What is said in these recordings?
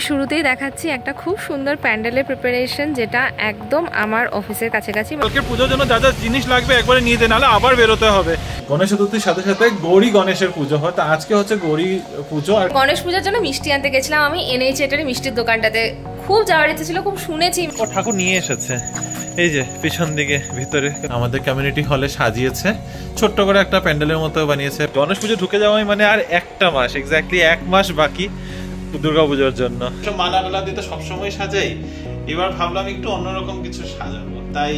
শুরুতেই দেখাচ্ছি একটা খুব সুন্দর প্যান্ডেলের প্রিপারেশন, যেটা একদম আমার অফিসের কাছাকাছি। কালকে পুজোর জন্য যা যা জিনিস লাগবে একবারে নিয়ে যেতে, নাহলে আবার বেরোতে হবে। গণেশ চতুর্থীর সাথে সাথে গৌরী গণেশের পুজো হয়, তো আজকে হচ্ছে গৌরী পুজো। আর গণেশ পূজার জন্য মিষ্টি আনতে গেছিলাম আমি NH-এর মিষ্টির দোকানটাতে। খুব যাওয়ার ইচ্ছে ছিল, খুব শুনেছি। ও ঠাকুর নিয়ে এসেছে, এই যে পিছন দিকে ভিতরে আমাদের কমিউনিটি হলে সাজিয়েছে, ছোট্ট করে একটা প্যান্ডেলের মতো বানিয়েছে। গণেশ পুজো ঢুকে যাওয়াই মানে আর একটা মাস, এক্স্যাক্টলি এক মাস বাকি দুর্গা পুজোর জন্য। মালা টালা দিতে সবসময় সাজাই, এবার ভাবলাম একটু অন্যরকম কিছু সাজাবো, তাই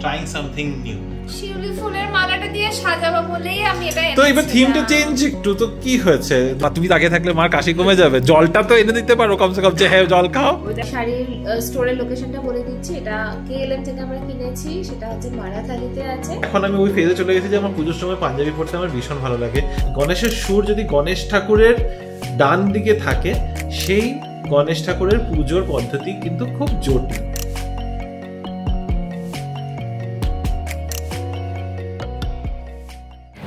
ট্রাইং সামথিং নিউ। শিউলি ফুলের মালাটা দিয়ে সাজাবো বলেই আমি এটা তো এবার থিমটা চেঞ্জ একটু। তো কি হয়েছে, তুমি তাকিয়ে থাকলে মার কাশি কমে যাবে। জলটা তো এনে দিতে পারো কমসে কম, যে হ্যাঁ জল খাও। শাড়ির স্টোরের লোকেশনটা বলে দিচ্ছি, এটা KLM থেকে আমরা কিনেছি, সেটা হচ্ছে মারাথালিতে আছে। এখন আমি ওই ফেজে চলে গেছি যে আমার পুজোর সময় পাঞ্জাবি পরতে আমার ভীষণ ভালো লাগে। গণেশের সুর যদি গণেশ ঠাকুরের ডান দিকে থাকে, সেই গণেশ ঠাকুরের পুজোর পদ্ধতি কিন্তু খুব জটিল।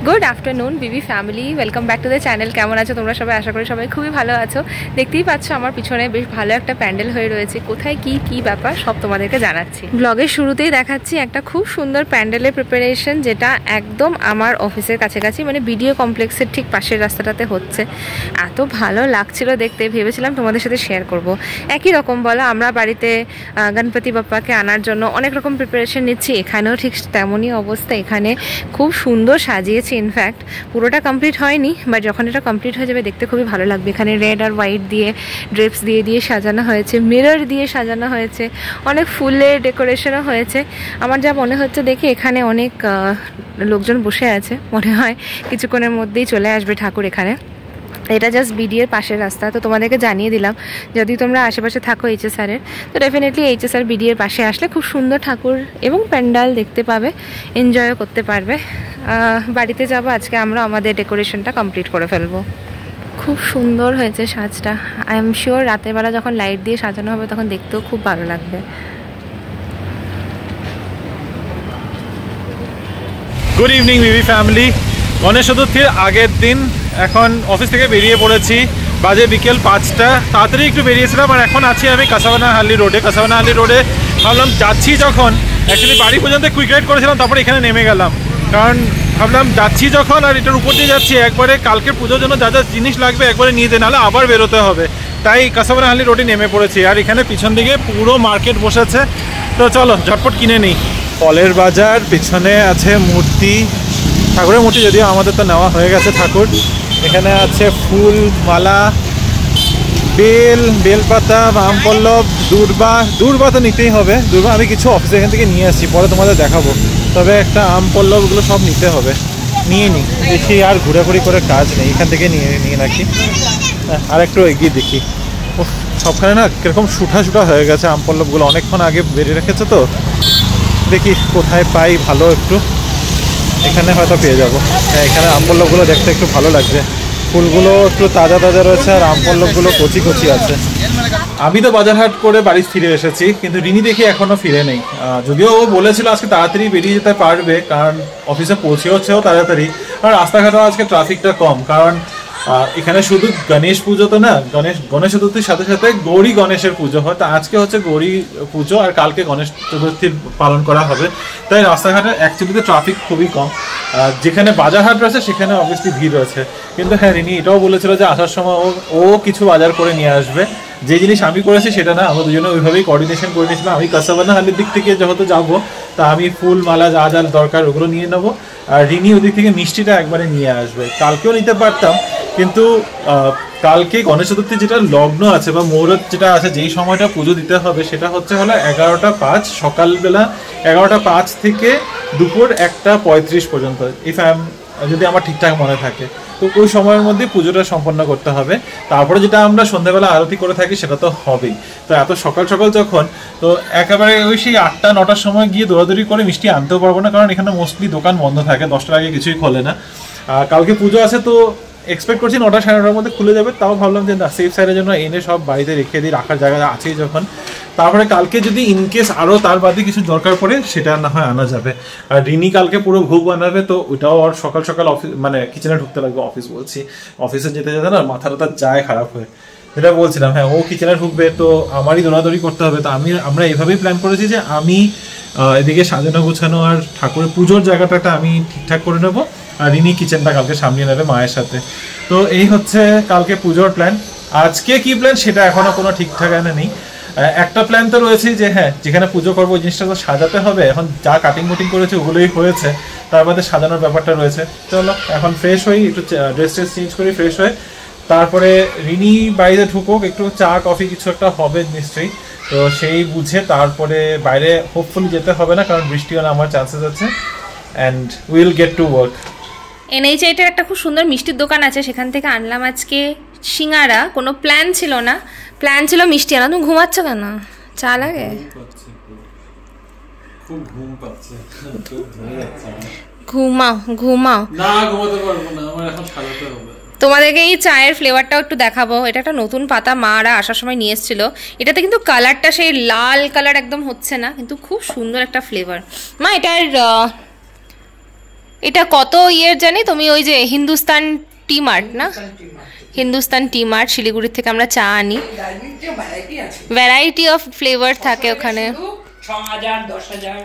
Good afternoon Bibi family, welcome back to the channel. কেমন আছো তোমরা সবাই? আশা করি সবাই খুবই ভালো আছো। দেখতেই পাচ্ছ আমার পিছনে বেশ ভালো একটা প্যান্ডেল হয়ে রয়েছে। কোথায় কি ব্যাপার সব তোমাদেরকে জানাচ্ছি। ব্লগের শুরুতেই দেখাচ্ছি একটা খুব সুন্দর প্যান্ডেলের প্রিপারেশন, যেটা একদম আমার অফিসের কাছাকাছি, মানে BDO কমপ্লেক্সের ঠিক পাশের রাস্তাটাতে হচ্ছে। এত ভালো লাগছিল দেখতে, ভেবেছিলাম তোমাদের সাথে শেয়ার করব। একই রকম বলা, আমরা বাড়িতে গণপতি বাপ্পাকে আনার জন্য অনেক রকম প্রিপারেশন নিচ্ছি, এখানেও ঠিক তেমনই অবস্থা। এখানে খুব সুন্দর সাজিয়েছি, ইনফ্যাক্ট পুরোটা কমপ্লিট হয়নি, বাট যখন এটা কমপ্লিট হয়ে যাবে দেখতে খুবই ভালো লাগবে। এখানে রেড আর হোয়াইট দিয়ে ড্রেপস দিয়ে সাজানো হয়েছে, মিরর দিয়ে সাজানো হয়েছে, অনেক ফুলের ডেকোরেশনও হয়েছে। আমার যা মনে হচ্ছে দেখে এখানে অনেক লোকজন বসে আছে, মনে হয় কিছুক্ষণের মধ্যেই চলে আসবে ঠাকুর এখানে। এটা জাস্ট BDO এর পাশের রাস্তা, তো তোমাদেরকে জানিয়ে দিলাম যদি তোমরা আশেপাশে থাকো HSR এর, তো ডেফিনেটলি HSR BDO এর পাশে আসলে খুব সুন্দর ঠাকুর এবং প্যান্ডাল দেখতে পাবে, এনজয়ও করতে পারবে। বাড়িতে যাব আজকে আমরা, আমাদের ডেকোরেশনটা কমপ্লিট করে ফেলবো। খুব সুন্দর হয়েছে সাজটা। আই এম শিওর রাতের বেলা যখন লাইট দিয়ে সাজানো হবে তখন দেখতেও খুব ভালো লাগবে। গুড ইভিনিং বিবি ফ্যামিলি। গণেশ চতুর্থীর আগের দিন এখন অফিস থেকে বেরিয়ে পড়েছি, বাজে বিকেল 5টা। তাড়াতাড়ি একটু বেরিয়েছিলাম, আর এখন আছি আমি কাসাবানাহাল্লি রোডে। কাসাবানাহাল্লি রোডে ভাবলাম যাচ্ছি যখন, অ্যাকচুয়ালি বাড়ি পর্যন্ত কুইক রাইড করেছিলাম, তারপরে এখানে নেমে গেলাম, কারণ ভাবলাম যাচ্ছি যখন আর এটার উপর দিয়ে যাচ্ছি, একবারে কালকে পুজোর জন্য যা যা জিনিস লাগবে একবারে নিয়ে যেতে, নাহলে আবার বেরোতে হবে। তাই কাসাবানাহাল্লি রোডে নেমে পড়েছি, আর এখানে পিছন দিকে পুরো মার্কেট বসেছে। তো চলো ঝটপট কিনে নিই। ফলের বাজার, পিছনে আছে মূর্তি, ঠাকুরের মূর্তি, যদিও আমাদের তো নেওয়া হয়ে গেছে ঠাকুর। এখানে আছে ফুল মালা, বেলপাতা, আম পল্লব, দূর্বা তো নিতেই হবে। দূর্বা আমি কিছু অফিসে এখান থেকে নিয়ে আসছি, পরে তোমাদের দেখাবো। তবে একটা আম পল্লব, এগুলো সব নিতে হবে, নিয়ে নিই। দেখি আর ঘোরাঘুরি করে কাজ নেই, এখান থেকে নিয়ে রাখি। আর একটু এগিয়ে দেখি, সবখানে না কিরকম শুটা হয়ে গেছে আম পল্লবগুলো, অনেকক্ষণ আগে বেরিয়ে রেখেছে। তো দেখি কোথায় পাই ভালো একটু, এখানে হয়তো পেয়ে যাবো। হ্যাঁ, এখানে আম পল্লবগুলো দেখতে একটু ভালো লাগছে, ফুলগুলো একটু তাজা রয়েছে, আর আম পল্লবগুলো কচি আছে। আমি তো বাজারহাট করে বাড়ি ফিরে এসেছি, কিন্তু রিনি দেখি এখনো ফিরে নেই। যদিও ও বলেছিল আজকে তাড়াতাড়ি বেরিয়ে যেতে পারবে, কারণ অফিসে পৌঁছেও তাড়াতাড়ি, আর রাস্তাঘাটেও আজকে ট্রাফিকটা কম, কারণ এখানে শুধু গণেশ পুজো তো না, গণেশ চতুর্থীর সাথে সাথে গৌরী গণেশের পুজো হয়। তো আজকে হচ্ছে গৌরী পুজো, আর কালকে গণেশ চতুর্থীর পালন করা হবে। তাই রাস্তাঘাটে অ্যাকচুয়ালিতে ট্রাফিক খুবই কম। যেখানে বাজারহাট রয়েছে সেখানে অবভিয়াসলি ভিড় রয়েছে, কিন্তু হ্যাঁ রিনি এটাও বলেছিল যে আসার সময় ও কিছু বাজার করে নিয়ে আসবে। যে জিনিস আমি করেছি সেটা না, আমরা দুজনে ওইভাবেই কোঅর্ডিনেশন করে নিয়েছিলাম। আমি কাসাবানাহাল্লির দিক থেকে যেহেতু যাবো, তা আমি ফুল মালা যা দরকার ওগুলো নিয়ে নেবো, আর রিনি ওদিক থেকে মিষ্টিটা একবারে নিয়ে আসবে। কালকেও নিতে পারতাম, কিন্তু কালকে গণেশ চতুর্থী যেটা লগ্ন আছে বা মুহূর্ত যেটা আছে, যেই সময়টা পুজো দিতে হবে সেটা হলো 11টা 5 সকালবেলা, 11টা 5 থেকে দুপুর 1টা 35 পর্যন্ত, যদি আমার ঠিকঠাক মনে থাকে। তো ওই সময়ের মধ্যে পুজোটা সম্পন্ন করতে হবে। তারপরে যেটা আমরা সন্ধ্যাবেলা আরতি করে থাকি সেটা তো হবেই। তো এত সকাল যখন, তো একেবারে ওই সেই 8টা 9টার সময় গিয়ে দৌড়াদৌড়ি করে মিষ্টি আনতেও পারবো না, কারণ এখানে মোস্টলি দোকান বন্ধ থাকে, 10টার আগে কিছুই খোলে না। কালকে পুজো আছে, তো এক্সপেক্ট করছি 9টা 9:30টার মধ্যে খুলে যাবে। তাও ভাবলাম যে না, সেফ সাইডের জন্য এনে সব বাড়িতে রেখে দিই, রাখার জায়গা আছেই যখন। তারপরে কালকে যদি ইনকেস আরও তার বাদে কিছু দরকার পড়ে সেটা না হয় আনা যাবে। আর রিনি কালকে পুরো ভোগ বানাবে, তো ওইটাও আর সকাল অফিস মানে কিচেনে ঢুকতে লাগবে, অফিসে যেতে না মাথাটা যায় খারাপ হয়ে। যেটা বলছিলাম, হ্যাঁ ও কিচেনে ঢুকবে তো আমারই দৌড়াদৌড়ি করতে হবে। তো আমরা এইভাবেই প্ল্যান করেছি যে আমি এদিকে সাজানো গোছানো আর ঠাকুরের পুজোর জায়গাটা আমি ঠিকঠাক করে নেবো, আর রিনি কিচেনটা কালকে সামলিয়ে নেবে মায়ের সাথে। তো এই হচ্ছে কালকে পুজোর প্ল্যান। আজকে কি প্ল্যান সেটা এখনো কোনো ঠিকঠাক নেই। একটা প্ল্যান তো রয়েছে যে হ্যাঁ যেখানে পুজো করবো ওই জিনিসটা তো সাজাতে হবে। এখন যা কাটিং কুটিং করেছে ওগুলোই হয়েছে, তার মধ্যে সাজানোর ব্যাপারটা রয়েছে। চলো এখন ফ্রেশ হই, একটু ড্রেস চেঞ্জ করি, ফ্রেশ হয়ে তারপরে রিনি বাইরে ঢুকুক, একটু চা কফি কিছু একটা হবে নিশ্চয়ই। তো সেই বুঝে তারপরে বাইরে হোপফুলি যেতে হবে না, কারণ বৃষ্টিও নামার চান্সেস আছে, and will get to work. NH8 এর একটা খুব সুন্দর মিষ্টির দোকান আছে, সেখান থেকে আনলাম আজকে সিঙ্গারা। কোনো প্ল্যান ছিল না, প্ল্যান ছিল মিষ্টি আনা। তুমি ঘুমাচ্ছ কেন? চা লাগে? ঘুমাও ঘুমাও। না ঘুমাতে পারবো না, আমার এখন সাজাতে হবে। তোমাদেরকে এই চায়ের ফ্লেভারটাও একটু দেখাবো। এটা একটা নতুন পাতা, মারা আসার সময় নিয়ে এসেছিল। এটাতে কিন্তু কালারটা সেই লাল কালার একদম হচ্ছে না, কিন্তু খুব সুন্দর একটা ফ্লেভার। মা এটা কত ইয়ের জানি তুমি? ওই যে হিন্দুস্তান টি মার্ট না, হিন্দুস্তান টি মার্ট শিলিগুড়ির থেকে আমরা চা আনি। ভ্যারাইটি অফ ফ্লেভার থাকে ওখানে। 6000 10000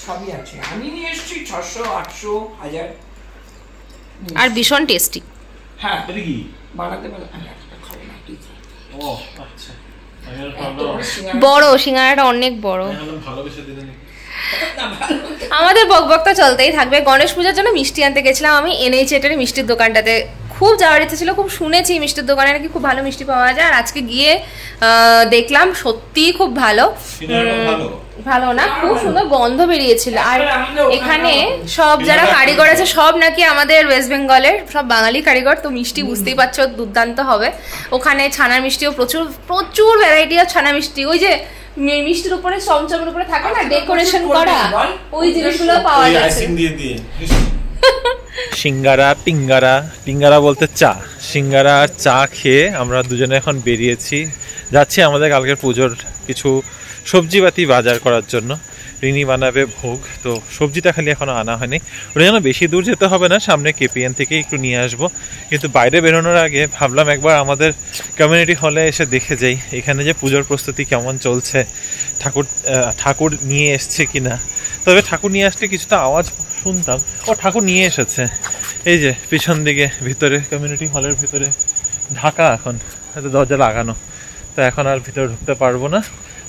সবই আছে। আমি নিয়ে এসেছি 600 800 1000। আর ভীষণ টেস্টি। হ্যাঁ এটা কি বানাতে পারলে আমি একটা খাবো না, ঠিক আছে? ও আচ্ছা, বড় সিঙ্গারাটা অনেক বড়। ভালোবেসে দিলেন। আমাদের বকবকটা চলতেই থাকবে। গণেশ পূজার জন্য মিষ্টি আনতে গেছিলাম আমি NH8 এর মিষ্টির দোকানটাতে। খুব যাওয়ার ইচ্ছে ছিল, খুব শুনেছি মিষ্টির দোকানে নাকি খুব ভালো মিষ্টি পাওয়া যায়। আর আজকে গিয়ে দেখলাম সত্যিই খুব ভালো। ভালো না, খুব সুন্দর গন্ধ বেরিয়েছিল। আর এখানে সব যারা কারিগর আছে সব নাকি আমাদের ওয়েস্ট বেঙ্গলের, সব বাঙালি কারিগর। তো মিষ্টি বুঝতেই পারছো দুর্দান্ত হবে। ওখানে ছানার মিষ্টিও প্রচুর প্রচুর ভ্যারাইটি অফ ছানা মিষ্টি। ওই যে মিষ্টির উপরে চমচমের উপরে থাকে না ডেকোরেশন করা, ওই জিনিসগুলো পাওয়া যাচ্ছে। সিঙ্গারা টিঙ্গারা বলতে চা, সিঙ্গারা আর চা খেয়ে আমরা দুজনে এখন বেরিয়েছি, যাচ্ছি আমাদের কালকের পুজোর কিছু সবজিপাতি বাজার করার জন্য। রিনি বানাবে ভোগ, তো সবজিটা খালি এখনো আনা হয়নি। ওটা যেন বেশি দূর যেতে হবে না, সামনে KPN থেকে একটু নিয়ে আসবো। কিন্তু বাইরে বেরোনোর আগে ভাবলাম একবার আমাদের কমিউনিটি হলে এসে দেখে যাই এখানে যে পুজোর প্রস্তুতি কেমন চলছে, ঠাকুর নিয়ে এসছে কিনা। তবে ঠাকুর নিয়ে আসলে কিছুটা আওয়াজ শুনতাম। ও ঠাকুর নিয়ে এসেছে, এই যে পিছন দিকে ভিতরে কমিউনিটি হলের ভিতরে ঢাকা, এখন হয়তো দরজা লাগানো, তো এখন আর ভিতরে ঢুকতে পারবো না।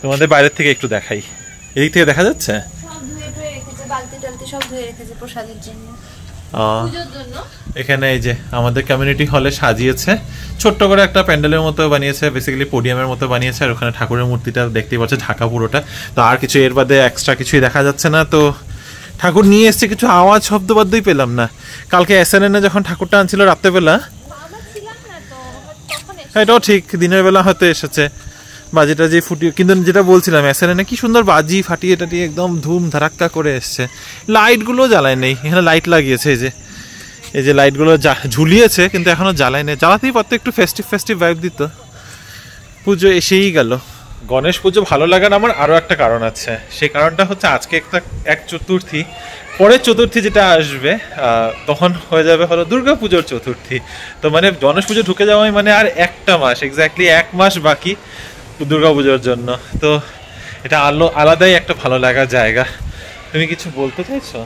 তোমাদের বাইরের থেকে একটু দেখাই, এদিক থেকে দেখা যাচ্ছে এখানে। এই যে আমাদের কমিউনিটি হলে সাজিয়েছে, ছোট্ট করে একটা প্যান্ডেলের মতো বানিয়েছে, বেসিক্যালি পোডিয়ামের মতো বানিয়েছে। আর ওখানে ঠাকুরের মূর্তিটা দেখতেই পাচ্ছে ঢাকা পুরোটা। তো আর কিছু এর বাদে এক্সট্রা কিছুই দেখা যাচ্ছে না। তো ঠাকুর নিয়ে এসছে, কিছু আওয়াজ শব্দবাদ্যই পেলাম না। কালকে SNN যখন ঠাকুরটা আনছিল রাত্রেবেলা, এটাও ঠিক দিনের বেলা হয়তো এসেছে, বাজিটা যে ফুটিয়ে। কিন্তু যেটা বলছিলাম SNN কি সুন্দর বাজি ফাটিয়ে টাটিয়ে একদম ধুম ধারাক্কা করে এসছে। লাইটগুলো জ্বালায় নেই, এখানে লাইট লাগিয়েছে, এই যে লাইটগুলো ঝুলিয়েছে কিন্তু এখনো জ্বালায় নেই। জ্বালাতেই পারতো, একটু ফেস্টিভ ভাইব দিত। পুজো এসেই গেল। গণেশ পুজো ভালো লাগার আমার আরও একটা কারণ আছে, সেই কারণটা হচ্ছে আজকে এক চতুর্থী, পরের চতুর্থী যেটা আসবে তখন হয়ে যাবে হলো দুর্গা পুজোর চতুর্থী। তো মানে গণেশ পুজো ঢুকে যাওয়াই মানে আর একটা মাস, এক্স্যাক্টলি 1 মাস বাকি দুর্গা পুজোর জন্য। তো এটা আলাদাই একটা ভালো লাগার জায়গা। তুমি কিছু বলতে চাইছো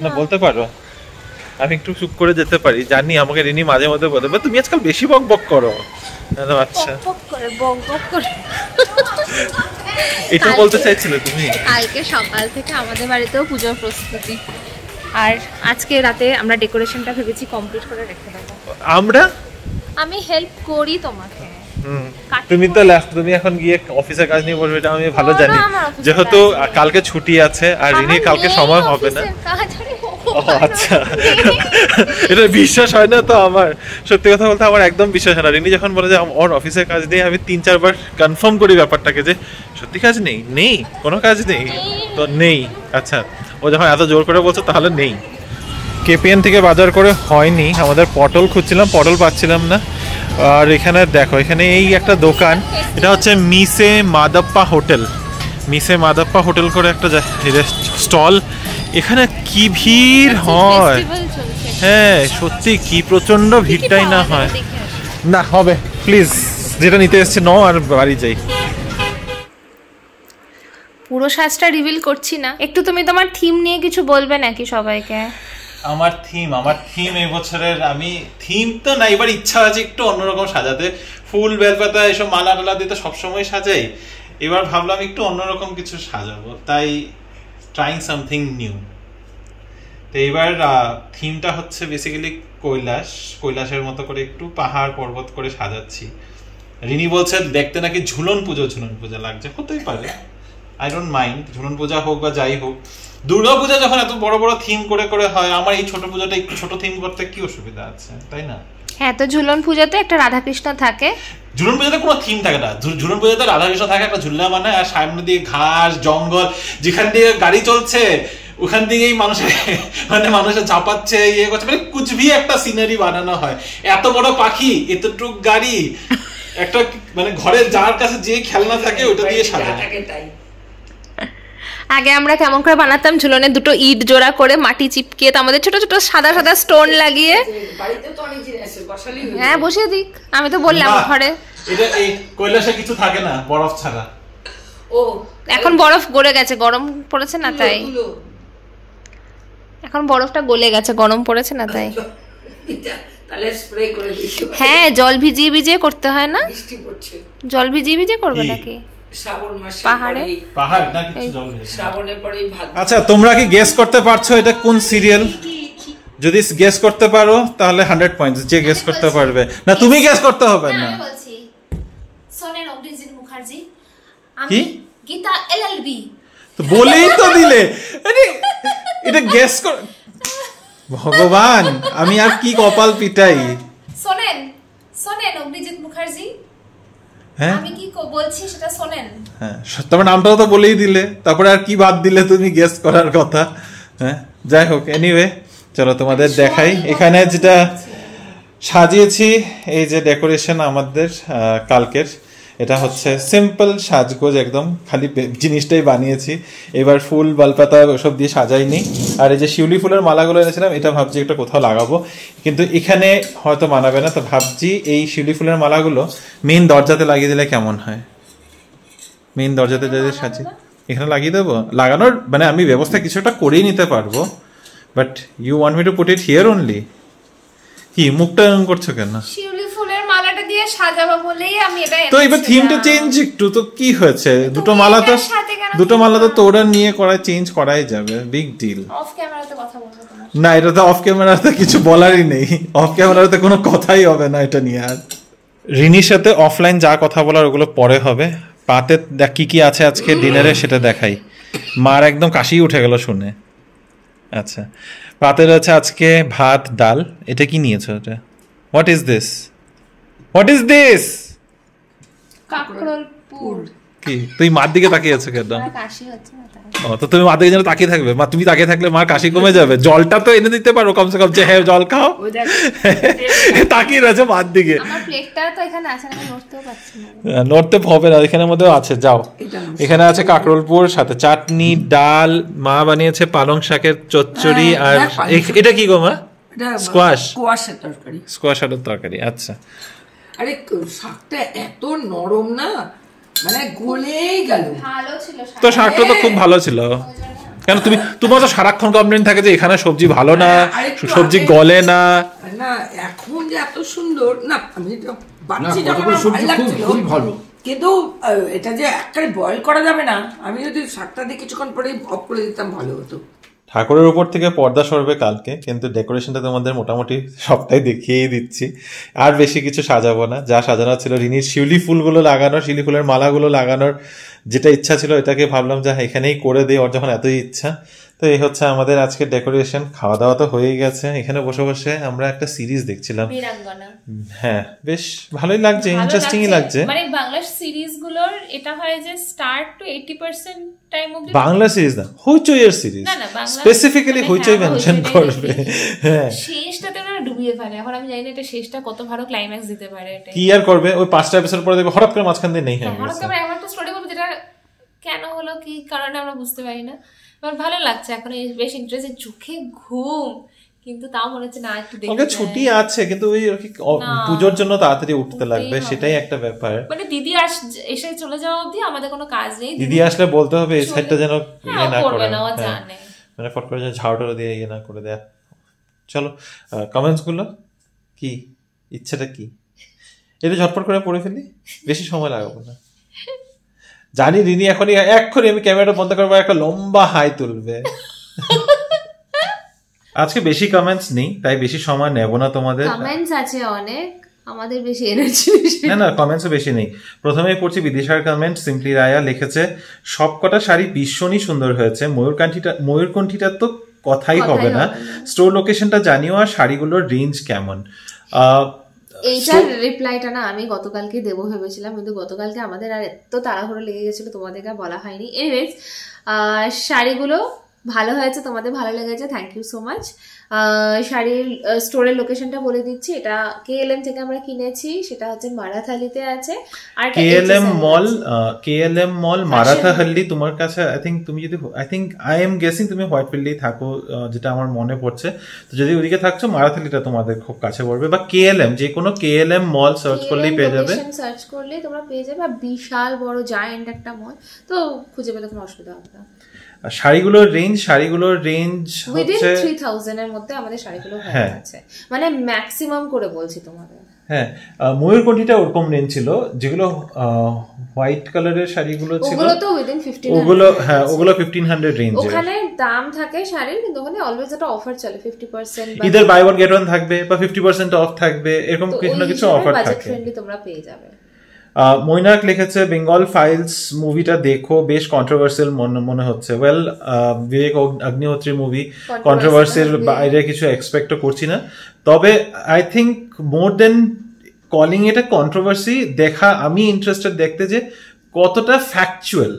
না? বলতে পারো, আমি একটু চুপ করে যেতে পারি, জানি আমাকে রিনি মাঝে মধ্যে বলতে পারে তুমি আজকাল বেশি বক করো। আচ্ছা এটা বলতে চাইছিলে তুমি? কালকে সকাল থেকে আমাদের বাড়িতেও পুজোর প্রস্তুতি, আর আজকে রাতে আমরা ডেকোরেশনটা ভেবেছি কমপ্লিট করে রেখে দেবো। আমি হেল্প করি তোমাকে। তুমি এখন গিয়ে অফিসের কাজ নিয়ে বলবে, এটা আমি ভালো জানি, যেহেতু কালকে ছুটি আছে আর রিনি কালকে সময় হবে না। আচ্ছা এটা বিশ্বাস হয় না তো আমার, সত্যি কথা বলতে আমার একদম বিশ্বাস হয় না। রিনি যখন বলে যে ওর অফিসের কাজ নেই, আমি 3-4 বার কনফার্ম করি ব্যাপারটাকে যে সত্যি কাজ নেই কোনো কাজ নেই, তো নেই। আচ্ছা ও যখন এত জোর করে বলছো তাহলে নেই। KPN থেকে বাজার করে হয়নি, আমাদের পটল খুঁজছিলাম, পটল পাচ্ছিলাম না। আর এখানে দেখো, এখানে এই একটা দোকান, এটা হচ্ছে মিসে মাদাপ্পা হোটেল করে একটা স্টল। এখানে কি ভিড় হয়, হ্যাঁ সত্যি কি প্রচন্ড ভিড়টাই না হয়। না হবে প্লিজ যেটা নিতে এসছে ন আর বাড়ি যাই। পুরো সাজটা রিভিল করছি না, একটু তুমি তোমার থিম নিয়ে কিছু বলবে নাকি সবাইকে? আমার থিম এই বছরের, আমি থিম তো না, এবার ইচ্ছা আছে একটু অন্যরকম সাজাতে। ফুল বেলপাতা এসব মালা টালা দিয়ে তো সবসময় সাজাই, এবার ভাবলাম একটু অন্যরকম কিছু সাজাবো, তাই ট্রাইং সামথিং নিউ। তো এবার থিমটা হচ্ছে বেসিক্যালি কৈলাসের মতো করে একটু পাহাড় পর্বত করে সাজাচ্ছি। রিনি বলছে দেখতে নাকি ঝুলন পূজা লাগছে, হতেই পারে, আই ডোন্ট মাইন্ড। ঝুলন পূজা হোক বা যাই হোক, দুর্গা পূজা যখন এত বড় বড় থিম করে করে হয়, আমার এই ছোট পূজাটা একটু ছোট থিম করতে কি অসুবিধা আছে, তাই না? হ্যাঁ, তো ঝুলন পূজাতে একটা রাধাকৃষ্ণ থাকে। ঝুলন পূজাতে কোনো থিম থাকে না, ঝুলন পূজাতে রাধাকৃষ্ণ থাকে, একটা ঝুলনা বানায়, আর সামনে দিয়ে ঘাস জঙ্গল, যেখান দিয়ে গাড়ি চলছে ওখান দিকেই মানুষের চাপাচ্ছে, ইয়ে করছে, মানে কুচবি একটা সিনারি বানানো হয়। এত বড় পাখি, এতটুক গাড়ি, একটা মানে ঘরে যার কাছে যে খেলনা থাকে ওটা দিয়ে সাজায়। আগে আমরা কেমন করে বানাতাম, ঝুলনে দুটো ইট জোড়া করে মাটি চিপকে আমাদের ছোট ছোট সাদা সাদা স্টোন লাগিয়ে। হ্যাঁ, বসিয়ে দিক, আমি তো বললাম ঘরে। এটা এই কৈলাসে কিছু থাকে না বরফ ছাড়া। ও এখন বরফ গলে গেছে, গরম পড়েছে না তাই। এখন বরফটা গলে গেছে, গরম পড়েছে না তাই। তাহলে স্প্রে করে দিছি। হ্যাঁ, জল ভিজিয়ে ভিজিয়ে করতে হয় না? বৃষ্টি পড়ছে। জল ভিজিয়ে ভিজিয়ে করবে নাকি? শ্রাবণ মাসে পাহাড়ে না কিছু জল ভিজে। শ্রাবণের পরেই ভাদ। আচ্ছা, তোমরা কি গেস করতে পারছো এটা কোন সিরিয়াল? যদি গেস করতে পারো তাহলে 100 পয়েন্টস, যে গেস করতে পারবে না। তুমি গেস করতে হবে না। আমি বলছি সোনেন অভিজিৎ মুখার্জি। কি? আমি গীতা এলএলবি। তো বলেই তো দিলে, আরে এটা গেস কর। ভগবান, আমি আর কি কপাল পিটাই। সোনেন অভিজিৎ মুখার্জি। হ্যাঁ, আমি কি বলছি সেটা শোনেন। হ্যাঁ, তোমার নামটাও তো বলেই দিলে, তারপরে আর কি বাদ দিলে তুমি গেস করার কথা? হ্যাঁ, যাই হোক, এনিওয়ে চলো তোমাদের দেখাই। এখানে যেটা সাজিয়েছি, এই যে ডেকোরেশন আমাদের কালকের, এটা হচ্ছে সিম্পল সাজগোজ, একদম খালি জিনিসটাই বানিয়েছি। এবার ফুল বালপাতা ওসব দিয়ে সাজাইনি। আর এই যে শিউলি ফুলের মালাগুলো এনেছিলাম, এটা ভাবছি একটা কোথাও লাগাবো, কিন্তু এখানে হয়তো মানাবে না। তো ভাবছি এই শিউলি ফুলের মালাগুলো মেইন দরজাতে লাগিয়ে দিলে কেমন হয়। মেইন দরজাতে যদি সাজি, এখানে লাগিয়ে দেবো। লাগানোর মানে আমি ব্যবস্থা কিছু একটা করেই নিতে পারবো, but you want me to put it here only. কি মুখটা এরকম করছো কেন? শিউলি ফুলের মালাটা দিয়ে সাজাবো বলেই আমি এটা। তো এবার থিমটা চেঞ্জ একটু, তো কি হয়েছে? দুটো মালা তো তোরা নিয়ে চেঞ্জ করাই যাবে, বিগ ডিল। অফ ক্যামেরাতে কথা বলবো তোমার। না, এটা তো অফ ক্যামেরাতে কিছু বলারই নেই, অফ ক্যামেরাতে কোনো কথাই হবে না এটা নিয়ে। আর রিনির সাথে অফলাইন যা কথা বলার ওগুলো পরে হবে। পাতে কি কি আছে আজকে ডিনারে সেটা দেখাই। মার একদম কাশি উঠে গেল শুনে। আচ্ছা, পাতে রয়েছে আজকে ভাত ডাল। এটা কি নিয়েছো? এটা হোয়াট ইজ দিস? কাকরোলপুর। কি তুই মার দিকে তাকিয়ে আছো কেন? কাশি হচ্ছে না তাই। ও, তো তুমি মার দিকে যেন তাকিয়ে থাকবে। মা, তুমি তাকিয়ে থাকলে মার কাশি কমে যাবে। জলটা তো এনে দিতে পারো কমসে কম, যে হ্যাঁ জল খাও। তাকিয়ে রয়েছে মার দিকে। আমার প্লেটটা তো এখানে আছে, আমি নড়তেও পারছি না। নড়তে হবে না, এখানের মধ্যে আছে। যাও, এখানে আছে কাকরোলপুর, সাথে চাটনি, ডাল, মা বানিয়েছে পালং শাকের চচ্চড়ি। আর এটা কি গো মা? স্কোয়াশ আলুর তরকারি। আচ্ছা, আরে শাকটা এত নরম না, মানে গলেই গেল। ভালো ছিল তো শাকটা তো খুব ভালো ছিল। কেন তোমার তো সারাক্ষণ কমপ্লেন থাকে যে এখানে সবজি ভালো না, সবজি গলে না। না, এখন যে এত সুন্দর না, আমি বাচ্চি যখন খুবই ভালো, কিন্তু এটা যে একেবারে বয়েল করা যাবে না। আমি যদি শাকটা দিয়ে কিছুক্ষণ পরে অফ করে দিতাম ভালো হতো। ঠাকুরের উপর থেকে পর্দা সরবে কালকে, কিন্তু ডেকোরেশনটা তোমাদের মোটামুটি সবটাই দেখিয়েই দিচ্ছি। আর বেশি কিছু সাজাবো না। যা সাজানো ছিল রিনির শিউলি ফুলগুলো লাগানোর, শিউলি ফুলের মালাগুলো লাগানোর যেটা ইচ্ছা ছিল, এটাকে ভাবলাম যে এখানেই করে দিই, ওর যখন এতই ইচ্ছা। তো এই হচ্ছে আমাদের আজকে ডেকোরেশন। খাওয়া দাওয়া তো হয়েই গেছে। এখানে বসে বসে আমরা একটা সিরিজ দেখছিলাম। হ্যাঁ, বেশ ভালোই লাগছে, ইন্টারেস্টিংই লাগছে। মানে বাংলা সিরিজগুলোর এটা হয় যে স্টার্ট টু 80% টাইম অবধি। বাংলা সিরিজ না, হইচইয়ের সিরিজ, স্পেসিফিক্যালি হইচই মেনশন করবে। হ্যাঁ, শেষটাতে ওরা ডুবিয়ে ফেলে। এখন আমি জানি না এটা শেষটা কত ভালো ক্লাইম্যাক্স দিতে পারে। এটা কি আর করবে, ওই 5টা এপিসোড পরে দেখবে হঠাৎ করে মাঝখান দিয়ে নেই হয়ে হঠাৎ করে এমন একটা স্টোরি বলবে যেটা কেন হলো, কি কারণে আমরা বুঝতে পারি না। আমার ভালো লাগছে এখন, বেশ ইন্টারেস্টিং। চোখে ঘুম, কিন্তু তাও মনে হচ্ছে না একটু দেখে ওকে ছুটি আছে, কিন্তু ওই পুজোর জন্য তাড়াতাড়ি উঠতে লাগবে, সেটাই একটা ব্যাপার। মানে দিদি এসে চলে যাওয়া অবধি আমাদের কোনো কাজ নেই, দিদি আসলে বলতে হবে এই সাইডটা যেন ইয়ে না করে, জানে মানে ফট করে ঝাড়টা দিয়ে ইয়ে না করে দেয়া। চলো কমেন্টস গুলো কি, ইচ্ছেটা কি, এটা ঝটপট করে পড়ে ফেলি, বেশি সময় লাগাবো না। জানি রিনি এক্ষুনি আমি ক্যামেরাটা বন্ধ করবো, একটা লম্বা হাই তুলবে। আজকে বেশি কমেন্টস নেই, তাই বেশি সময় নেব না তোমাদের। কমেন্টস আছে অনেক, আমাদের বেশি এনার্জি না কমেন্টসও বেশি নেই। প্রথমেই পড়ছি বিদিশার কমেন্ট। সিম্পলি রায়া লিখেছে, সবকটা শাড়ি ভীষণই সুন্দর হয়েছে, ময়ূরকণ্ঠীটার তো কথাই হবে না, স্টোর লোকেশনটা জানিও, আর শাড়িগুলোর রেঞ্জ কেমন। এইটার রিপ্লাইটা না আমি গতকালকে দেবো ভেবেছিলাম, কিন্তু গতকালকে আমাদের আর এত তাড়াহুড়ো লেগে গেছিল, তোমাদেরকে বলা হয়নি। এনিওয়েজ শাড়িগুলো ভালো হয়েছে, তোমাদের ভালো লেগেছে, থ্যাংক ইউ সো মাচ। শাড়ির স্টোরের লোকেশনটা বলে দিচ্ছি, এটা KLM থেকে আমরা কিনেছি, সেটা হচ্ছে মারাথালিতে আছে। আর KLM মল মারাথাহাল্লি তোমার কাছে, আই এম গেসিং তুমি হোয়াইটফিল্ডেই থাকো, যেটা আমার মনে পড়ছে। তো যদি ওদিকে থাকছো, মারাথালিটা তোমাদের খুব কাছে পড়বে, বা KLM যে কোনো KLM মল সার্চ করলেই পেয়ে যাবে, সার্চ করলেই তোমরা পেয়ে যাবে। বিশাল বড় জায়ান্ট একটা মল, তো খুঁজে পেলে কোনো অসুবিধা হবে না। শাড়িগুলোর রেঞ্জ হচ্ছে 3000 এর মধ্যে আমাদের শাড়িগুলো হয়ে যাচ্ছে, মানে ম্যাক্সিমাম করে বলছি তোমাদের। হ্যাঁ, ময়ূরকণ্ঠীটা ওরকম রেঞ্জ ছিল, যেগুলো হোয়াইট কালারের শাড়িগুলো ছিল ওগুলো তো উইদিন 1500, ওগুলো 1500 রেঞ্জ। ওখানে দাম থাকে শাড়ির, কিন্তু ওখানে অলওয়েজ একটা অফার চলে 50%, either buy one get one থাকবে, বা 50% অফ থাকবে, এরকম কিছু না কিছু অফার থাকে, বাজেট ফ্রেন্ডলি তোমরা পেয়ে যাবে। মৈনাক লিখেছে, বেঙ্গল ফাইলস মুভিটা দেখো, বেশ কন্ট্রোভার্সিয়াল মনে হচ্ছে। Well, Vivek Agnihotri movie, controversial বাইরে কিছু এক্সপেক্টও করছি না, তবে I think more than calling এটা কন্ট্রোভার্সি, আমি ইন্টারেস্টেড দেখতে যে কতটা ফ্যাকচুয়াল,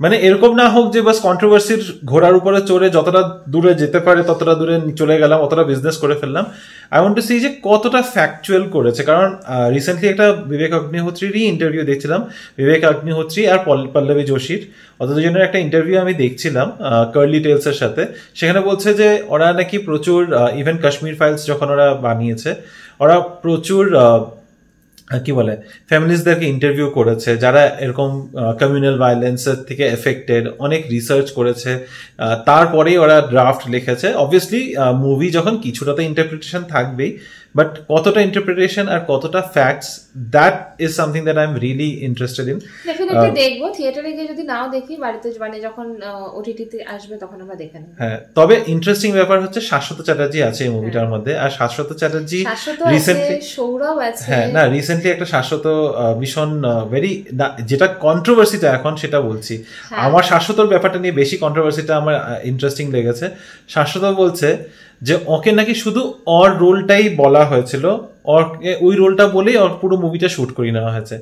মানে এরকম না হোক যে বাস কন্ট্রোভার্সির ঘোড়ার উপরে চড়ে যতটা দূরে যেতে পারে ততটা দূরে চলে গেলাম, অতটা বিজনেস করে ফেললাম। আই ওয়ান্ট টু সি যে কতটা ফ্যাকচুয়াল করেছে, কারণ রিসেন্টলি একটা বিবেক অগ্নিহোত্রীরই ইন্টারভিউ দেখছিলাম, বিবেক অগ্নিহোত্রী আর পল্লবী যোশীর, অত দুজনের একটা ইন্টারভিউ আমি দেখছিলাম কার্লি টেলস এর সাথে। সেখানে বলছে যে ওরা নাকি প্রচুর, ইভেন কাশ্মীর ফাইলস যখন ওরা বানিয়েছে, ওরা প্রচুর কি বলে ফ্যামিলিজদেরকে ইন্টারভিউ করেছে যারা এরকম কমিউনাল ভায়োলেন্সের থেকে এফেক্টেড, অনেক রিসার্চ করেছে, তারপরেই ওরা ড্রাফট লিখেছে। অবভিয়াসলি মুভি যখন কিছুটা তো ইন্টারপ্রিটেশন থাকবেই, বাট কতটা ইন্টারপ্রিটেশন আর কতটা facts, that is something that I am really interested in. Definitely দেখবো, থিয়েটারে গিয়ে যদি নাও দেখি, বাড়িতে মানে যখন ওটিটিতে আসবে তখন আমরা দেখে নেব। হ্যাঁ, তবে ইন্টারেস্টিং ব্যাপার হচ্ছে শাশ্বত চ্যাটার্জি আছে এই মুভিটার মধ্যে, আর শাশ্বত চ্যাটার্জি রিসেন্টলি, সৌরভ আছে, হ্যাঁ না রিসেন্টলি একটা শাশ্বত ভীষণ ভেরি, যেটা কন্ট্রোভার্সিটা এখন সেটা বলছি, আমার শাশ্বতর ব্যাপারটা নিয়ে বেশি কন্ট্রোভার্সিটা আমার ইন্টারেস্টিং লেগেছে। শাশ্বত বলছে যে ওকে নাকি শুধু ওর রোলটাই বলা হয়েছিল, ওই রোলটা বলেই ওর পুরো মুভিটা শুট করে নেওয়া হয়েছে।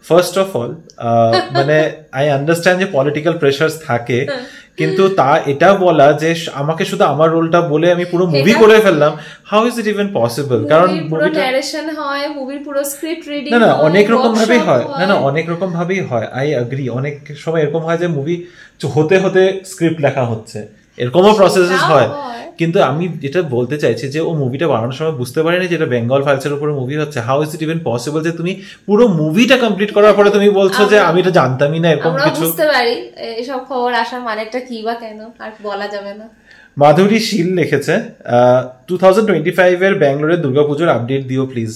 ফার্স্ট অফ অল, মানে আই আন্ডারস্ট্যান্ড যে পলিটিক্যাল প্রেশার থাকে, কিন্তু এটা বলা যে আমাকে শুধু আমার রোলটা বলে আমি পুরো মুভি করে ফেললাম, how is it even possible? কারণ মুভিটা ন্যারেশন হয়, মুভির পুরো স্ক্রিপ্ট রিডিং, না অনেক রকম ভাবেই হয়, না অনেক রকম ভাবেই হয়, আই এগ্রি। অনেক সময় এরকম হয় যে মুভি হতে হতে স্ক্রিপ্ট লেখা হচ্ছে, এরকমও প্রসেসেস হয়। কিন্তু আমি যেটা বলতে চাইছি যে ও মুভিটা বানানোর সময় বুঝতে পারিনি যে এটা বেঙ্গল ফাইলসের উপরে মুভি হচ্ছে। How is it even possible যে তুমি পুরো মুভিটা কমপ্লিট করার পরে তুমি বলছো যে আমি এটা জানতামই না, এরকম কিছু। বুঝতে পারি এসব খবর আসার মানেটা কি বা কেন, আর বলা যাবে না। মাধুরী শীল লিখেছে, 2025 এর ব্যাঙ্গালোরের দুর্গাপুজোর আপডেট দিও প্লিজ।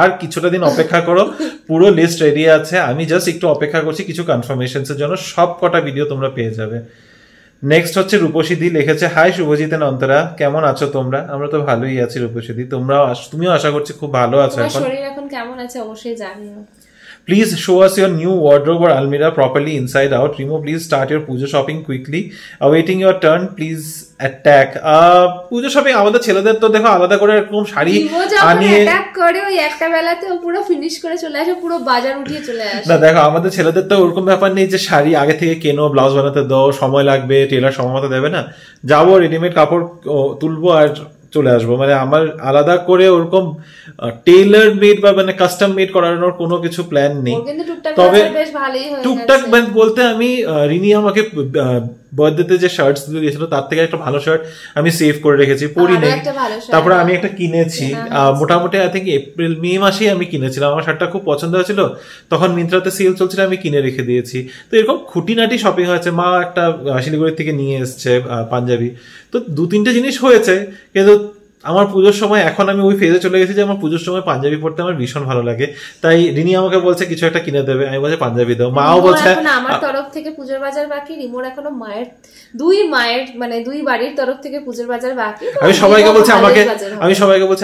আর কিছুটা দিন অপেক্ষা করো, পুরো লিস্ট রেডি আছে, আমি জাস্ট একটু অপেক্ষা করছি কিছু কনফার্মেশনস এর জন্য, সব কটা ভিডিও তোমরা পেয়ে যাবে। নেক্সট হচ্ছে রূপসী দি লিখেছে, হাই শুভজিৎ এন্ড অন্তরা, কেমন আছো তোমরা? আমরা তো ভালোই আছি রূপসী দি, তুমিও আশা করছি খুব ভালো আছো। এখন শরীর এখন কেমন আছে অবশ্যই জানিও। Please show us your new wardrobe or almirah properly inside out. Remo, please start your pujo shopping quickly. Awaiting your turn, please attack. Puja shopping আমাদের ছেলেদের তো দেখো আলাদা করে এরকম শাড়ি আনিয়ে অ্যাটাক করে ওই একটা বেলাতে পুরো ফিনিশ করে চলে আসে, পুরো বাজার উঠিয়ে চলে আসে। না দেখো আমাদের ছেলেদের তো ওরকম ব্যাপার নেই যে শাড়ি আগে থেকে কেনো, ব্লাউজ বানাতে দাও, সময় লাগবে, টেলার সময় মতো দেবে না, যাবো রেডিমেড কাপড় তুলবো আর চলে আসবো। মানে আমার আলাদা করে ওরকম টেইলার মেড বা মানে কাস্টম মেড করানোর কোনো কিছু প্ল্যান নেই। তবে টুকটাক বলতে আমি রিনি আমাকে বার্থডেতে যে শার্টস গুলো দিয়েছিল তার থেকে একটা ভালো শার্ট আমি সেভ করে রেখেছি, পরিনি। তারপরে আমি একটা কিনেছি মোটামুটি আই থিঙ্ক এপ্রিল মে মাসেই আমি কিনেছিলাম, আমার শার্টটা খুব পছন্দ হয়েছিল, তখন মিন্ত্রাতে সেল চলছিল, আমি কিনে রেখে দিয়েছি। তো এরকম খুঁটিনাটি শপিং হয়েছে। মা একটা শিলিগুড়ি থেকে নিয়ে এসছে পাঞ্জাবি, তো 2-3টে জিনিস হয়েছে। কিন্তু আমার পুজোর সময় এখন আমি ওই ফেজে চলে গেছি যে আমার পুজোর সময় পাঞ্জাবি পড়তে আমার ভীষণ ভালো লাগে, তাই রিনি আমাকে বলছে কিছু একটা কিনে দেবে, আমি বলছি পাঞ্জাবি দাও। মাও বলছে আমার তরফ থেকে পুজোর বাজার বাকি, রিমোর এখনো দুই মায়ের মানে দুই বাড়ির তরফ থেকে পুজোর বাজার বাকি। আমি সবাইকে বলছি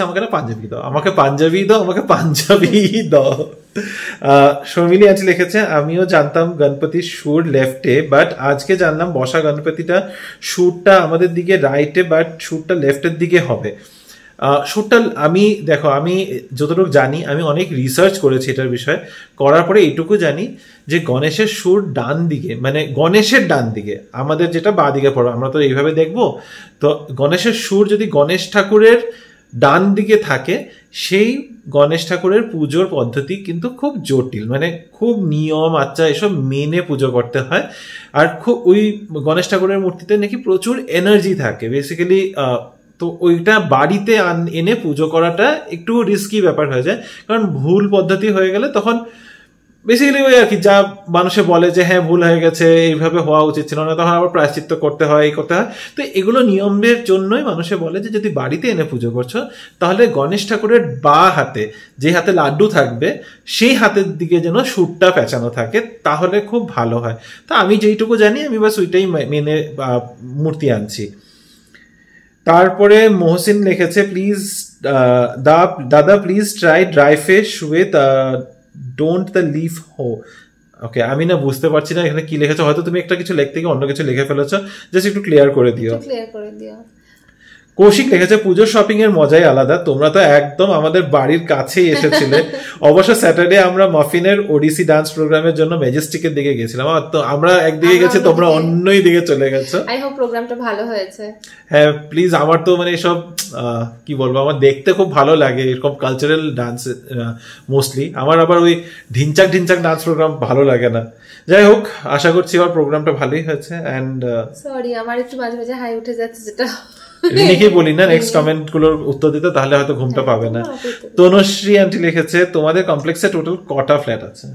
আমাকে না পাঞ্জাবি দাও, আমাকে পাঞ্জাবি দাও, আমাকে পাঞ্জাবি দাও। শর্মিলি আজ লিখেছে, আমিও জানতাম গণপতির সুর লেফটে, বাট আজকে জানলাম বসা গণপতিটা সুরটা আমাদের দিকে রাইটে, বাট সুরটা লেফটের দিকে হবে। সুরটা আমি যতটুকু জানি, আমি অনেক রিসার্চ করেছি এটার বিষয়ে, করার পরে এইটুকু জানি যে গণেশের সুর ডান দিকে, মানে গণেশের ডান দিকে, আমাদের যেটা বাঁ দিকে পড়ে, আমরা তো এইভাবে দেখবো। তো গণেশের সুর যদি গণেশ ঠাকুরের ডান দিকে থাকে, সেই গণেশ ঠাকুরের পুজোর পদ্ধতি কিন্তু খুব জটিল, মানে খুব নিয়ম আচ্ছা এসব মেনে পুজো করতে হয়। আর খুব ওই গণেশ ঠাকুরের মূর্তিতে নাকি প্রচুর এনার্জি থাকে বেসিক্যালি, তো ওইটা বাড়িতে এনে পুজো করাটা একটু রিস্কি ব্যাপার হয়ে যায়, কারণ ভুল পদ্ধতি হয়ে গেলে তখন বেসিক্যালি ওই আর কি যা মানুষে বলে যে হ্যাঁ ভুল হয়ে গেছে, এইভাবে হওয়া উচিত ছিল না, তখন আবার প্রায়শ্চিত্ত করতে হয়, এই করতে হয়। তো এগুলো নিয়মের জন্যই মানুষে বলে যে যদি বাড়িতে এনে পুজো করছো তাহলে গণেশ ঠাকুরের বাঁ হাতে, যে হাতে লাড্ডু থাকবে সেই হাতের দিকে যেন সুরটা পেঁচানো থাকে, তাহলে খুব ভালো হয়। তো আমি যেইটুকু জানি আমি বাস ওইটাই মেনে মূর্তি আনছি। তারপরে মহসিন লিখেছে, প্লিজ দাদা please try dry fish with don't the leave হো। ওকে, আমি না বুঝতে পারছি না এখানে কি লিখেছো, হয়তো তুমি একটা কিছু লিখতে গিয়ে অন্য কিছু লিখে ফেলেছো, জাস্ট একটু ক্লিয়ার করে দিও। কৌশিক লিখেছে, পুজোর শপিং এর মজাই আলাদা, তোমরা তো একদম আমাদের বাড়ির কাছেই এসেছিলে। অবশ্য স্যাটারডে আমরা মাফিনের ওডিসি ডান্স প্রোগ্রামের জন্য ম্যাজেস্টিকের দিকে গেছিলাম, তো আমরা একদিকে গেছি, তোমরা অন্যই দিকে চলে গেছো। আই হোপ প্রোগ্রামটা ভালো হয়েছে। হ্যাঁ প্লিজ, আমার তো মানে এসব কি বলবো, আমার দেখতে খুব ভালো লাগে এরকম কালচারাল ডান্স মোস্টলি। আমার আবার ওই ঢিনচাক ডান্স প্রোগ্রাম ভালো লাগে না। যাই হোক, আশা করছি আমার প্রোগ্রামটা ভালোই হয়েছে। এন্ড সরি আমার একটু মাঝে মাঝে হাই উঠে যাচ্ছে, যেটা রিনিকে বলি না নেক্সট কমেন্ট গুলোর উত্তর দিতে, তাহলে হয়তো ঘুমটা পাবে না। তনুশ্রী আন্টি লিখেছে, তোমাদের কমপ্লেক্সে টোটাল কটা ফ্ল্যাট আছে?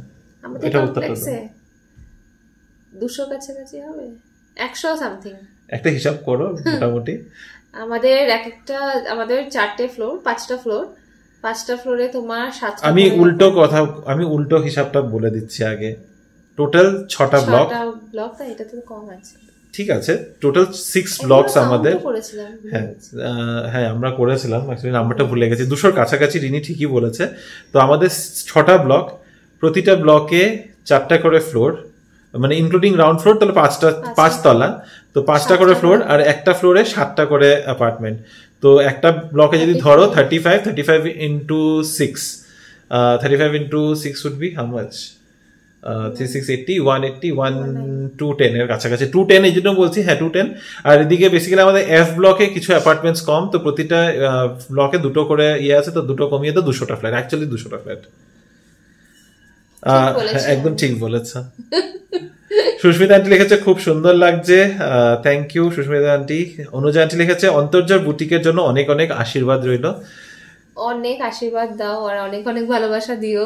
এটা উত্তরটা 200 কাছাকাছি হবে, 100 সামথিং। একটা হিসাব করো মোটামুটি। আমাদের আমাদের 4টে ফ্লোর, 5টা ফ্লোর, 5টা ফ্লোরে তোমার 7টা। আমি উল্টো হিসাবটা বলে দিচ্ছি আগে। টোটাল 6টা ব্লক, তাই এটা তো কম আছে। ঠিক আছে, টোটাল 6 ব্লকস আমাদের। হ্যাঁ আমরা করেছিলাম, অ্যাকচুয়ালি নাম্বারটা ভুলে গেছি, 200-র কাছাকাছি। রিনি ঠিকই বলেছে। তো আমাদের 6টা ব্লক, প্রতিটা ব্লকে 4টা করে ফ্লোর, মানে ইনক্লুডিং রাউন্ড ফ্লোর, তাহলে 5 তলা, তো 5টা করে ফ্লোর, আর একটা ফ্লোরে 7টা করে অ্যাপার্টমেন্ট। তো একটা ব্লকে যদি ধরো 35 into 6, 35 into 6 would be how much? 3680, 180, 210 এর কাছাকাছি। 210 এই জন্য বলছি, হ্যাঁ 210। আর এদিকে বেসিক্যালি আমাদের এফ ব্লকে কিছু অ্যাপার্টমেন্টস কম, তো প্রতিটা ব্লকে 2টো করে আছে, তো 2টো কমিয়ে তো 200টা ফ্ল্যাট, অ্যাকচুয়ালি 200টা ফ্ল্যাট। একদম ঠিক বলেছ। সুস্মিতা আন্টি লিখেছে, খুব সুন্দর লাগছে, thank you Susmita aunty. Anuja aunty লিখেছে, অন্তর্জাল বুটিকের জন্য অনেক অনেক আশীর্বাদ রইল। অনেক আশীর্বাদ দাও আর অনেক অনেক ভালোবাসা দিও।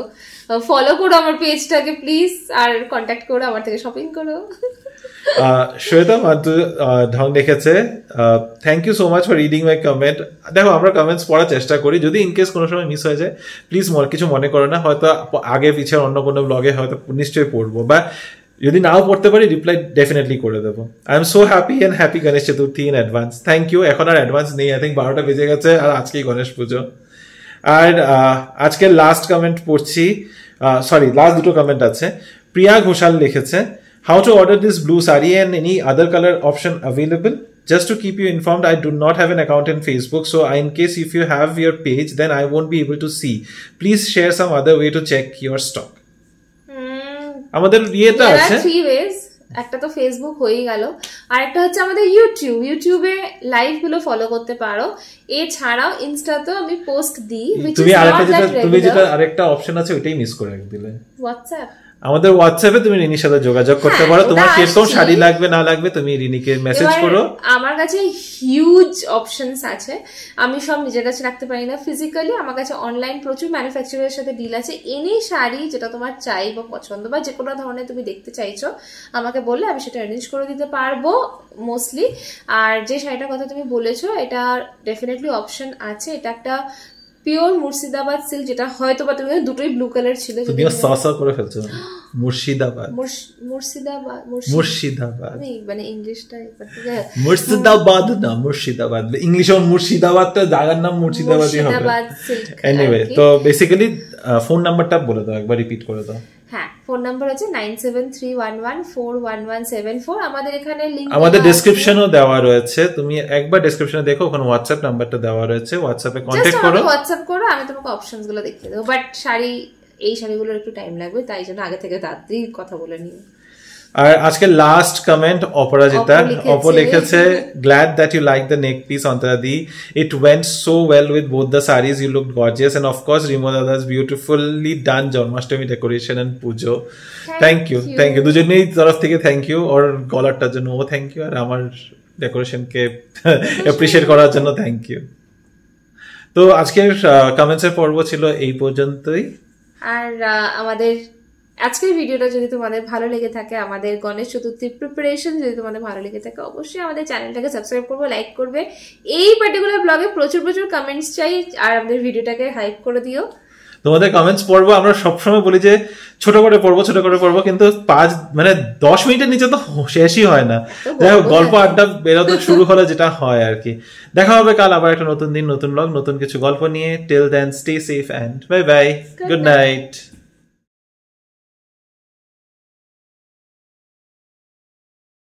ফলো করো আমার পেজটাকে প্লিজ, আর কন্ট্যাক্ট করো, আমার থেকে শপিং করো। শ্বেতা মাধু ঢং লিখেছে, thank you so much for reading my comment. দেখো আমরা কমেন্টস পড়ার চেষ্টা করি, যদি ইনকেস কোনো সময় মিস হয়ে যায় প্লিজ কিছু মনে করো না, হয়তো আগে পিছিয়ে অন্য কোনো ব্লগে হয়তো নিশ্চয়ই পড়বো, বা যদি নাও পড়তে পারি রিপ্লাই ডেফিনেটলি করে দেবো। I am so happy and happy Ganesh Chaturthi in advance. Thank you. এখন আর অ্যাডভান্স নেই, আই থিঙ্ক 12টা বেজে গেছে, আর আজকেই গণেশ পুজো। আর আজকে লাস্ট কমেন্ট পড়ছি, সরি লাস্ট 2টো কমেন্ট আছে। প্রিয়া ঘোষাল লিখেছে, how to order this blue saree and any other color option available? Just to keep you informed, I do not have an account in Facebook, so in case if you have your page, then I won't be able to see. Please share some other way to check your stock. আমাদের ইয়েটা আছে 3 ways, একটা তো Facebook হয়ে গেল, আর একটা হচ্ছে আমাদের ইউটিউবে লাইভ গুলো ফলো করতে পারো। এছাড়াও ইনস্টাতেও আমি পোস্ট দিই। তুমি যেটা আরেকটা অপশন আছে ওইটাই মিস করে দিলে। হোয়াটসঅ্যাপ আমাদের হোয়াটসঅ্যাপে তুমি রিনির সাথে যোগাযোগ করতে পারো, তোমার কিরকম শাড়ি লাগবে না লাগবে তুমি রিনিকে মেসেজ করো। আমার কাছে হিউজ অপশনস আছে, আমি সব নিজের কাছে রাখতে পারি না ফিজিক্যালি, আমার কাছে অনলাইন প্রচুর ম্যানুফ্যাকচারারের সাথে ডিল আছে। এনি শাড়ি যেটা তোমার চাই বা পছন্দ বা যে কোনো ধরনের তুমি দেখতে চাইছো আমাকে বললে আমি সেটা অ্যারেঞ্জ করে দিতে পারবো মোস্টলি। আর যে শাড়িটার কথা তুমি বলেছো এটা ডেফিনেটলি অপশন আছে, এটা একটা পিওর মুর্শিদাবাদ সিল্ক, যেটা হয়তো বা তুমি দুটোই ব্লু কালার ছিল, তুমি সসা করে ফেলছো। মুর্শিদাবাদ মানে ইংলিশটা মুর্শিদাবাদ না মুর্শিদাবাদ, ইংলিশে মুর্শিদাবাদটা জায়গার নাম মুর্শিদাবাদই হবে। এনিওয়ে তো বেসিক্যালি ফোন নাম্বারটা বলে দাও, একবার রিপিট করে দাও। হ্যাঁ, ফোন নাম্বার হচ্ছে 9731141174। আমাদের এখানে লিংক আমাদের ডেসক্রিপশনও দেওয়া রয়েছে, তুমি একবার ডেসক্রিপশনে দেখো, ওখানে হোয়াটসঅ্যাপ নাম্বারটা দেওয়া রয়েছে, হোয়াটসঅ্যাপে কন্টাক্ট করো, হোয়াটসঅ্যাপ করো, আমি তোমাকে অপশনস গুলো দেখিয়ে দেবো। বাট এই শাড়িগুলোর একটু টাইম লাগবে, তাই জন্য আগে থেকে তাড়াতাড়ি কথা বলে নিও। আর আজকে লাস্ট কমেন্ট অপরাজিতা লিখেছে, glad that you like the neck piece Antaradi, it went so well with both the sarees, you looked gorgeous, and of course Rimo Dada's beautifully done Janmashtami decoration and pujo. Thank you দুজনেই তরফ থেকে thank you, ওর গলারটার জন্য ও thank you, আর আমার ডেকোরেশনকে appreciate করার জন্য thank you. তো আজকের comments এর পর্ব ছিল এই পর্যন্তই। আর আমাদের আজকের ভিডিওটা যদি তোমাদের ভালো লেগে থাকে, আমাদের গণেশ চতুর্থীর প্রিপারেশন যদি তোমাদের ভালো লেগে থাকে, অবশ্যই আমাদের চ্যানেলটাকে সাবস্ক্রাইব করবে, লাইক করবে। এই পার্টিকুলার ব্লগে প্রচুর কমেন্টস চাই, আর আমাদের ভিডিওটাকে হাইপ করে দিও। তোমাদের কমেন্টস পড়বো, আমরা সবসময় বলি যে ছোট করে পড়বো, কিন্তু 10 মিনিটের নিচে তো শেষই হয় না। যাই হোক, গল্প আড্ডা বেরোতে শুরু হলে যেটা হয় আর কি। দেখা হবে কাল আবার একটা নতুন দিন, নতুন ব্লগ, নতুন কিছু গল্প নিয়ে। Till then stay safe and bye bye, good night.